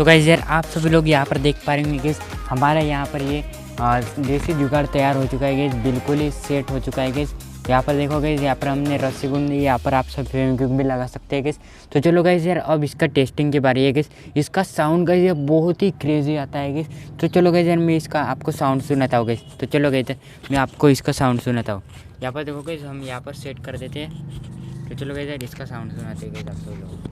Guys यार आप सभी लोग यहाँ पर देख पा रहे होंगे गाइस, हमारा यहाँ पर ये देसी जुगाड़ तैयार हो चुका है गाइस, बिल्कुल ही सेट हो चुका है गाइस। यहाँ पर देखो गाइस, यहाँ पर हमने रस्सी गुंदी, यहाँ पर आप सब फेविक्विक भी लगा सकते हैं गाइस। तो चलो गाइस यार अब इसका टेस्टिंग की बारी है गाइस। इसका साउंड गाइस ये बहुत ही क्रेजी आता है गाइस। तो चलो गाइस यार मैं इसका आपको साउंड सुनाता हूँ गाइस। तो चलो गाइस मैं आपको इसका साउंड सुनाता हूँ। यहाँ पर देखो गाइस, हम यहाँ पर सेट कर देते हैं। तो चलो गाइस यार इसका साउंड सुनाते हैं गाइस आप सब लोग।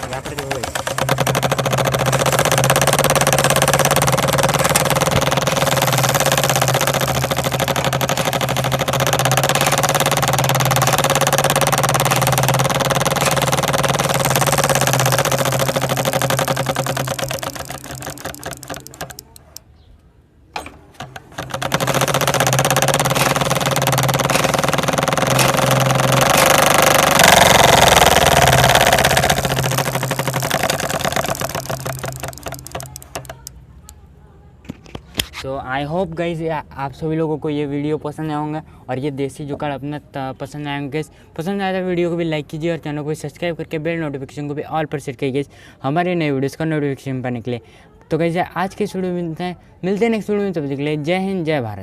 यहाँ पर देखो गाइस, तो आई होप गाइज आप सभी लोगों को ये वीडियो पसंद आया होगा और ये देसी जुगाड़ अपना पसंद आया होंगे। पसंद आया तो वीडियो को भी लाइक कीजिए और चैनल को भी सब्सक्राइब करके बेल नोटिफिकेशन को भी ऑल पर सेट कीजिए हमारे नए वीडियोस का नोटिफिकेशन पाने के लिए। तो गाइज आज के इस वीडियो में मिलते हैं नेक्स्ट वीडियो में, तब तक के लिए जय हिंद जय भारत।